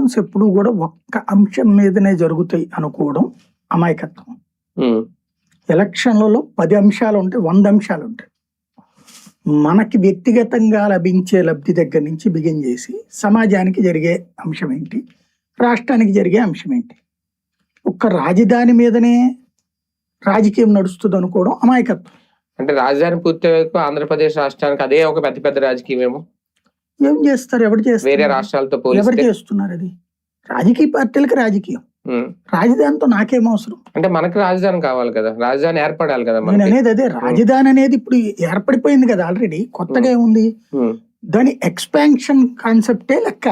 Elections ఎప్పుడు కూడా ఒక్క అంశం మీదనే జరుగుతాయి అనుకోవడం అమాయకత్వం. ఎలక్షన్లలో 10 అంశాలు ఉంటాయి, 100 అంశాలు ఉంటాయి. మనకి వ్యక్తిగతంగా లభించే లబ్ధి దగ్గర నుంచి బిగిన్ చేసి సమాజానికి జరిగే అంశం ఏంటి, రాష్ట్రానికి జరిగే అంశం ఏంటి, ఒక్క రాజధాని మీదనే రాజకీయం నడుస్తుంది అనుకోవడం అమాయకత్వం. అంటే రాజధాని పూర్తి వరకు ఆంధ్రప్రదేశ్ రాష్ట్రానికి అదే ఒక పెద్ద రాజకీయమేమో. ఏం చేస్తారు, ఎవరు చేస్తారు, వేరే రాష్ట్రాలతో ఎవరు చేస్తున్నారు? అది రాజకీయ పార్టీలకి రాజకీయం. రాజధానితో నాకేం అవసరం? అంటే మనకి రాజధాని కావాలి కదా, రాజధాని ఏర్పడాలి కదా. నేను అనేది అదే, రాజధాని అనేది ఇప్పుడు ఏర్పడిపోయింది కదా ఆల్రెడీ, కొత్తగా ఏముంది? దాని ఎక్స్పాన్షన్ కాన్సెప్టే లెక్క.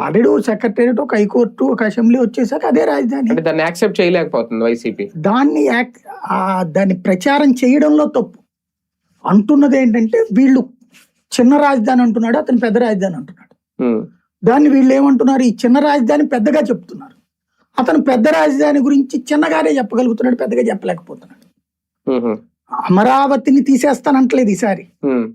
ఆల్రెడీ సెక్రటేరియట్, ఒక హైకోర్టు, ఒక అసెంబ్లీ వచ్చేసాక అదే రాజధాని. అంటే దాన్ని యాక్సెప్ట్ చేయలేకపోతుంది వైసీపీ. దాన్ని ప్రచారం చేయడంలో తప్పు. అంటున్నది ఏంటంటే వీళ్ళు చిన్న రాజధాని అంటున్నాడు, అతను పెద్ద రాజధాని అంటున్నాడు. దాన్ని వీళ్ళు ఏమంటున్నారు, ఈ చిన్న రాజధాని పెద్దగా చెప్తున్నారు, అతను పెద్ద రాజధాని గురించి చిన్నగానే చెప్పగలుగుతున్నాడు, పెద్దగా చెప్పలేకపోతున్నాడు. అమరావతిని తీసేస్తానంటలేదు ఈసారి.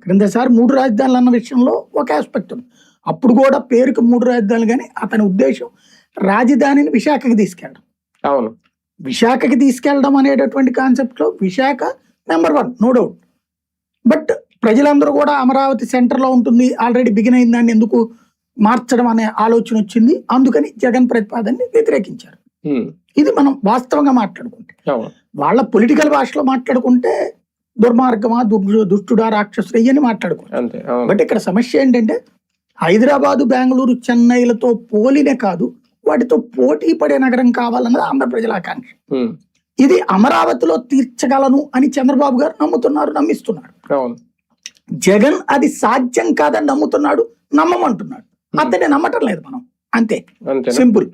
క్రిందసారి 3 రాజధానులు అన్న విషయంలో ఒక ఆస్పెక్ట్ ఉంది. అప్పుడు కూడా పేరుకి 3 రాజధానులు, కానీ అతని ఉద్దేశం రాజధానిని విశాఖకి తీసుకెళ్ళడం. అవును, విశాఖకి తీసుకెళ్ళడం అనేటటువంటి కాన్సెప్ట్ లో Visakha number 1, no doubt. But ప్రజలందరూ కూడా అమరావతి సెంటర్ లో ఉంటుంది, ఆల్రెడీ బిగిన్ అయిన దాన్ని ఎందుకు మార్చడం అనే ఆలోచన వచ్చింది. అందుకని జగన్ ప్రతిపాదనని వ్యతిరేకించారు. ఇది మనం వాస్తవంగా మాట్లాడుకుంటే, వాళ్ళ పొలిటికల్ భాషలో మాట్లాడుకుంటే దుర్మార్గమా, దుష్టుడా, రాక్షసుడు అని మాట్లాడుకుంటారు. బట్ ఇక్కడ సమస్య ఏంటంటే హైదరాబాదు, బెంగళూరు, చెన్నైలతో పోలినే కాదు, వాటితో పోటీ పడే నగరం కావాలన్నది ఆంధ్ర ప్రజల ఆకాంక్ష. ఇది అమరావతిలో తీర్చగలను అని చంద్రబాబు గారు నమ్ముతున్నారు, నమ్మిస్తున్నారు. జగన్ అది సాధ్యం కాదని నమ్ముతున్నాడు, నమ్మమంటున్నాడు. అతన్ని నమ్మటం లేదు మనం, అంతే సింపుల్.